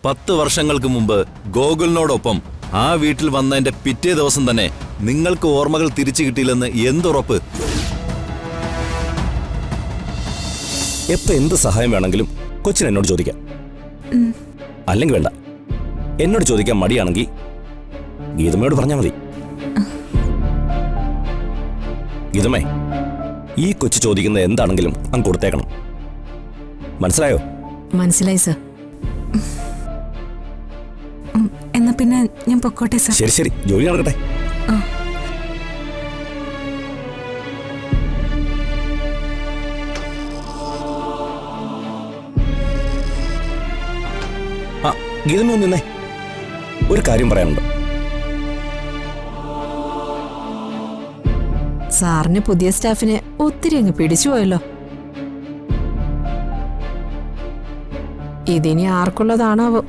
10 വർഷങ്ങൾക്ക് മുമ്പ് ഗോകുലിനോടൊപ്പം ആ വീട്ടിൽ വന്നതിന്റെ പിറ്റേ ദിവസം തന്നെ നിങ്ങൾക്ക് ഓർമ്മകൾ തിരിച്ചു കിട്ടിയില്ലെന്ന് എന്തുറപ്പ്? എപ്പോ എന്ത് സഹായം വേണമെങ്കിലും കൊച്ചിന് എന്നോട് ചോദിക്കാം. അല്ലെങ്കിൽ വേണ്ട, എന്നോട് ചോദിക്കാൻ മടിയാണെങ്കിൽ ഗീതമ്മയോട് പറഞ്ഞാൽ മതി. ഗീതമ്മേ, ഈ കൊച്ചു ചോദിക്കുന്നത് എന്താണെങ്കിലും അങ്ങ് കൊടുത്തേക്കണം. മനസ്സിലായോ? മനസ്സിലായി സർ. എന്നാ പിന്നെ ഞാൻ പൊക്കോട്ടെ സർ. ശരി ശരി, ജോലി നടക്കട്ടെ. ആ, ഗീതമ്മ നിന്നേ, ഒരു കാര്യം പറയാനുണ്ട്. സാറിന് പുതിയ സ്റ്റാഫിനെ ഒത്തിരി അങ്ങ് പിടിച്ചു പോയല്ലോ. ഇതിനി ആർക്കുള്ളതാണാവോ?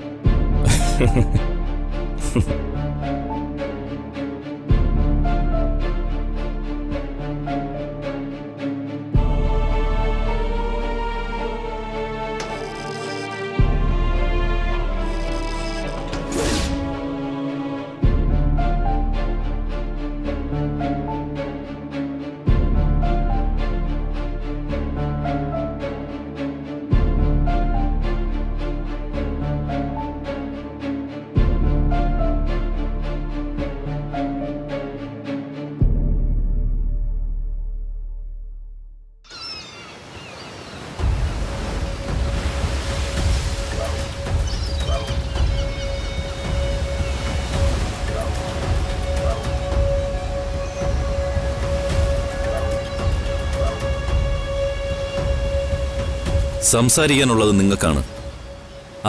സംസാരിക്കാനുള്ളത് നിങ്ങൾക്കാണ്.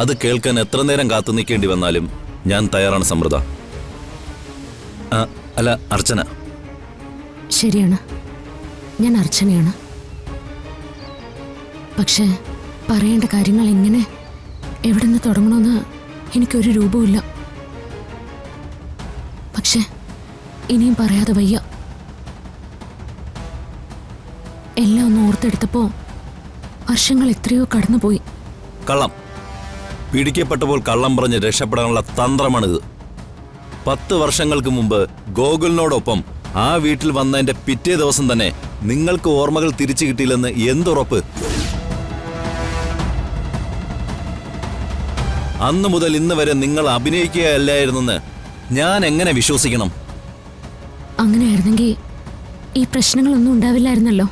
അത് കേൾക്കാൻ എത്ര നേരം കാത്തു നിൽക്കേണ്ടി വന്നാലും ഞാൻ തയ്യാറാണ് സമൃദ്ധ. അല്ല, അർച്ചന. ശരിയാണ്, ഞാൻ അർച്ചനയാണ്. പക്ഷേ പറയേണ്ട കാര്യങ്ങൾ എങ്ങനെ, എവിടെ നിന്ന് തുടങ്ങണമെന്ന് എനിക്കൊരു രൂപമില്ല. പക്ഷേ ഇനിയും പറയാതെ വയ്യ. എല്ലാം ഒന്ന് ഓർത്തെടുത്തപ്പോ വർഷങ്ങൾ എത്രയോ കടന്നുപോയി. കള്ളം പിടിക്കപ്പെട്ടപ്പോൾ കള്ളം പറഞ്ഞ് രക്ഷപ്പെടാനുള്ള തന്ത്രമാണിത്. 10 വർഷങ്ങൾക്ക് മുമ്പ് ഗോകുലിനോടൊപ്പം ആ വീട്ടിൽ വന്നതിന്റെ പിറ്റേ ദിവസം തന്നെ നിങ്ങൾക്ക് ഓർമ്മകൾ തിരിച്ചു കിട്ടിയില്ലെന്ന് എന്തുറപ്പ്? അന്നു മുതൽ ഇന്ന് വരെ നിങ്ങൾ അഭിനയിക്കുകയല്ലായിരുന്നെന്ന് ഞാൻ എങ്ങനെ വിശ്വസിക്കണം? അങ്ങനെയായിരുന്നെങ്കിൽ ഈ പ്രശ്നങ്ങളൊന്നും ഉണ്ടാവില്ലായിരുന്നല്ലോ.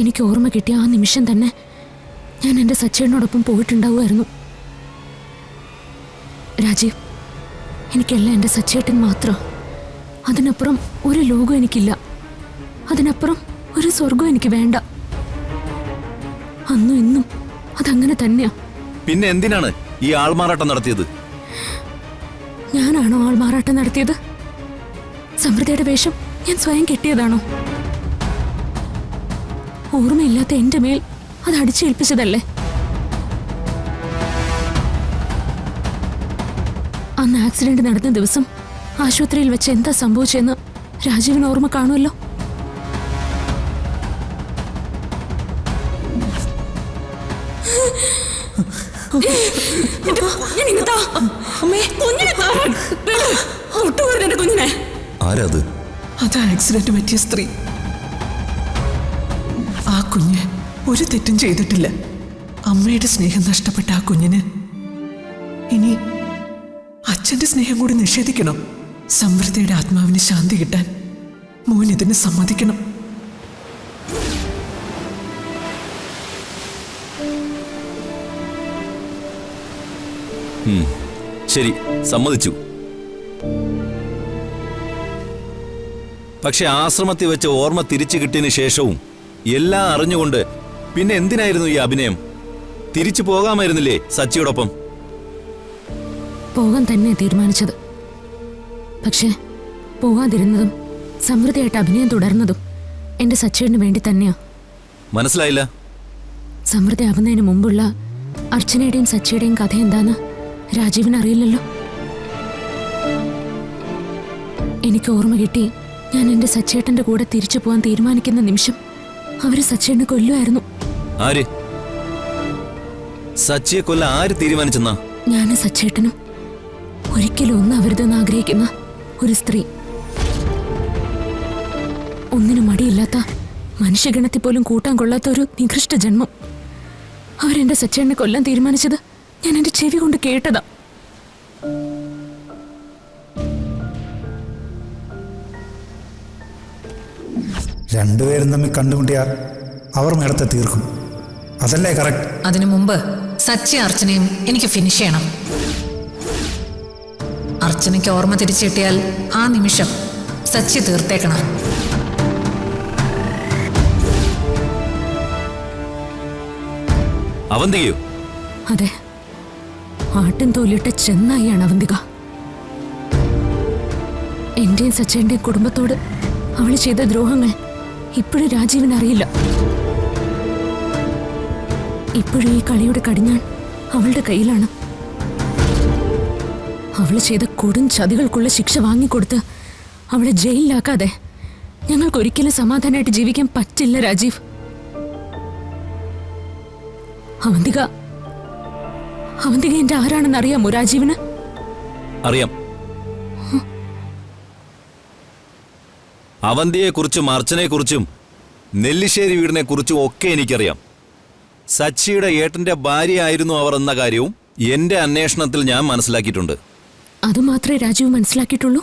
എനിക്ക് ഓർമ്മ കിട്ടിയ ആ നിമിഷം തന്നെ ഞാൻ എൻ്റെ സച്ചേട്ടനോടൊപ്പം പോയിട്ടുണ്ടാവുമായിരുന്നു. രാജീവ്, എനിക്കെല്ലാം എൻ്റെ സച്ചേട്ടൻ മാത്രം. അതിനപ്പുറം ഒരു ലോകം എനിക്കില്ല. അതിനപ്പുറം ഒരു സ്വർഗം എനിക്ക് വേണ്ട. അന്നും ഇന്നും അതങ്ങനെ തന്നെയാ. പിന്നെ എന്തിനാണ് ഈ ആൾമാറാട്ടം നടത്തിയത്? ഞാനാണോ ആൾമാറാട്ടം നടത്തിയത്? സമൃദ്ധയുടെ വേഷം ഞാൻ സ്വയം കെട്ടിയതാണോ? ഓർമ്മയില്ലാത്ത എന്റെ മേൽ അത് അടിച്ചേൽപ്പിച്ചതല്ലേ? അന്ന് ആക്സിഡന്റ് നടന്ന ദിവസം ആശുപത്രിയിൽ വെച്ച് എന്താ സംഭവിച്ചെന്ന് രാജീവിന് ഓർമ്മ കാണുമല്ലോ. ആരാത്? അത് ആക്സിഡന്റ് പറ്റിയ സ്ത്രീ. ആ കുഞ്ഞ് ഒരു തെറ്റും ചെയ്തിട്ടില്ല. അമ്മയുടെ സ്നേഹം നഷ്ടപ്പെട്ട ആ കുഞ്ഞിന് ഇനി അച്ഛന്റെ സ്നേഹം കൂടി നിഷേധിക്കണം. സമൃദ്ധിയുടെ ആത്മാവിന് ശാന്തി കിട്ടാൻ മോൻ ഇതിന് സമ്മതിക്കണം. ശരി, സമ്മതിച്ചു. പക്ഷെ ആശ്രമത്തിൽ വെച്ച് ഓർമ്മ തിരിച്ചു കിട്ടിയതിന് ശേഷവും എല്ലാം അറിഞ്ഞുകൊണ്ട് പിന്നെ എന്തിനായിരുന്നു ഈ അഭിനയം? തിരിച്ചു പോകാമായിരുന്നില്ലേ സച്ചിയോടൊപ്പം? പോകാൻ തന്നെ തീരുമാനിച്ചത്. പക്ഷെ പോകാതിരുന്നതും സമൃദ്ധിയായിട്ട് അഭിനയം തുടർന്നതും എന്റെ സച്ചേട്ടന് വേണ്ടി തന്നെയാ. മനസ്സിലായില്ല. സമൃദ്ധി ആവുന്നതിന് മുമ്പുള്ള അർച്ചനയുടെയും സച്ചിയുടെയും കഥ എന്താന്ന് രാജീവിന് അറിയില്ലല്ലോ. എനിക്ക് ഓർമ്മ കിട്ടി ഞാൻ എന്റെ സച്ചേട്ടന്റെ കൂടെ തിരിച്ചു പോകാൻ തീരുമാനിക്കുന്ന നിമിഷം അവര് സച്ചേട്ടനെ കൊല്ലുമായിരുന്നു. ആര്? സച്ചിയെ കൊല്ല ആര് തീരുമാനിച്ചെന്നാ? ഞാനും സച്ചേട്ടനും ഒരിക്കലും ഒന്നാവരുതെന്ന് ആഗ്രഹിക്കുന്ന ഒരു സ്ത്രീ. ഒന്നിനും മടിയില്ലാത്ത, മനുഷ്യഗണത്തിൽ പോലും കൂട്ടാൻ കൊള്ളാത്ത ഒരു നികൃഷ്ട ജന്മം. അവരെന്റെ സച്ചേട്ടനെ കൊല്ലാൻ തീരുമാനിച്ചത് ഞാൻ എന്റെ ചെവി കൊണ്ട് കേട്ടതാ. രണ്ടുപേരും തമ്മിൽ കണ്ടുമുട്ടിയാൽ അവർ മേടത്തെ തീർക്കും. അതല്ലേ കറക്റ്റ്? അതിനു മുമ്പ് സച്ചി അർച്ചനയും എനിക്ക് ഫിനിഷ് ചെയ്യണം. അർച്ചനയ്ക്ക് ഓർമ്മ തിരിച്ചു കിട്ടിയാൽ ആ നിമിഷം സച്ചി തീർത്തേക്കണം. അവന്തികയോ? അതെ, ആട്ടിൻ തോലിട്ട ചെന്നായിയാണ് അവന്തിക. എന്റെയും സച്ചേന്റെയും കുടുംബത്തോട് അവൾ ചെയ്ത ദ്രോഹങ്ങൾ ഇപ്പോഴും രാജീവിന് അറിയില്ല. ഇപ്പോഴും ഈ കളിയുടെ കടിഞ്ഞാൺ അവളുടെ കയ്യിലാണ്. അവൾ ചെയ്ത കൊടും ചതികൾക്കുള്ള ശിക്ഷ വാങ്ങിക്കൊടുത്ത് അവളെ ജയിലിലാക്കാതെ ഞങ്ങൾക്ക് ഒരിക്കലും സമാധാനമായിട്ട് ജീവിക്കാൻ പറ്റില്ല രാജീവ്. അവന്തിക എന്റെ ആരാണെന്ന് അറിയാമോ രാജീവിന്? അറിയാം. അവന്തിയെക്കുറിച്ചും അർച്ചനയെക്കുറിച്ചും നെല്ലിശ്ശേരി വീടിനെ കുറിച്ചും ഒക്കെ എനിക്കറിയാം. സച്ചിയുടെ ഏട്ടന്റെ ഭാര്യയായിരുന്നു അവർ എന്ന കാര്യവും എന്റെ അന്വേഷണത്തിൽ ഞാൻ മനസ്സിലാക്കിയിട്ടുണ്ട്. അതുമാത്രമേ രാജീവ് മനസ്സിലാക്കിയിട്ടുള്ളൂ.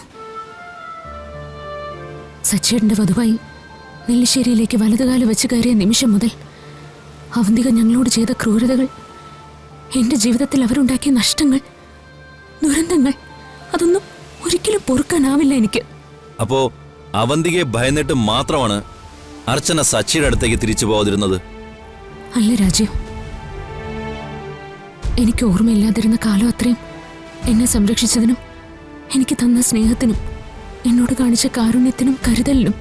സച്ചിയേട്ടന്റെ വധുവായി നെല്ലിശ്ശേരിയിലേക്ക് വലതുകാല് വെച്ച് കയറിയ നിമിഷം മുതൽ അവന്തിക ഞങ്ങളോട് ചെയ്ത ക്രൂരതകൾ, എന്റെ ജീവിതത്തിൽ അവരുണ്ടാക്കിയ നഷ്ടങ്ങൾ, ദുരന്തങ്ങൾ, അതൊന്നും ഒരിക്കലും പൊറുക്കാനാവില്ല എനിക്ക്. അപ്പോ അവന്തികയെ ഭയന്നിട്ട് മാത്രമാണ് അർച്ചന സച്ചിയുടെ അടുത്തേക്ക് തിരിച്ചു പോകാതിരുന്നത്? അല്ല രാജീവ്, എനിക്ക് ഓർമ്മയില്ലാതിരുന്ന കാലം അത്രയും എന്നെ സംരക്ഷിച്ചതിനും എനിക്ക് തന്ന സ്നേഹത്തിനും എന്നോട് കാണിച്ച കാരുണ്യത്തിനും കരുതലിനും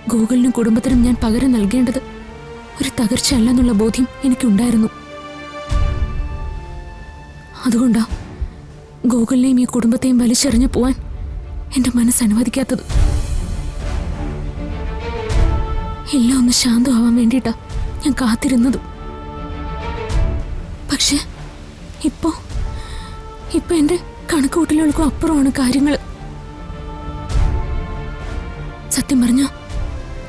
ഗോകുലിനും കുടുംബത്തിനും ഞാൻ പകരം നൽകേണ്ടത് ഒരു തകർച്ചയല്ലെന്നുള്ള ബോധ്യം എനിക്കുണ്ടായിരുന്നു. അതുകൊണ്ടാ ഗോകുലിനെയും ഈ കുടുംബത്തെയും വലിച്ചെറിഞ്ഞു പോവാൻ എന്റെ മനസ്സ് അനുവദിക്കാത്തത്. എല്ലാം ഒന്ന് ശാന്തമാവാൻ വേണ്ടിയിട്ടാ ഞാൻ കാത്തിരുന്നതും. പക്ഷെ ഇപ്പോ എന്റെ കണക്കുകൂട്ടലുകൾക്കും അപ്പുറമാണ് കാര്യങ്ങൾ. സത്യം പറഞ്ഞ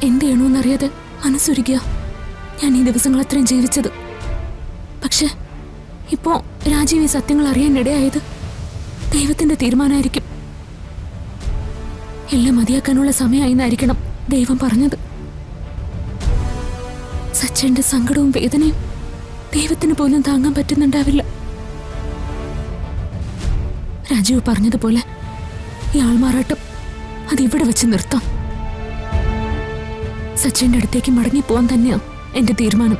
എന്ത് ചെയ്യണമെന്നറിയാതെ മനസ്സൊരുക്കുക ഞാൻ ഈ ദിവസങ്ങൾ അത്രയും ജീവിച്ചത്. പക്ഷെ ഇപ്പോ രാജീവ് ഈ സത്യങ്ങൾ അറിയാനിടയായത് ദൈവത്തിന്റെ തീരുമാനമായിരിക്കും. എല്ലാം മതിയാക്കാനുള്ള സമയമായിന്നായിരിക്കണം ദൈവം പറഞ്ഞത്. സച്ചന്റെ സങ്കടവും വേദനയും ദൈവത്തിന് പോലും താങ്ങാൻ പറ്റുന്നുണ്ടാവില്ല. രാജീവ് പറഞ്ഞതുപോലെ ഈ ആൾമാറാട്ടം അതിവിടെ വെച്ച് നിർത്താം. സച്ചിന്റെ അടുത്തേക്ക് മടങ്ങിപ്പോവാൻ തന്നെയാണ് എന്റെ തീരുമാനം.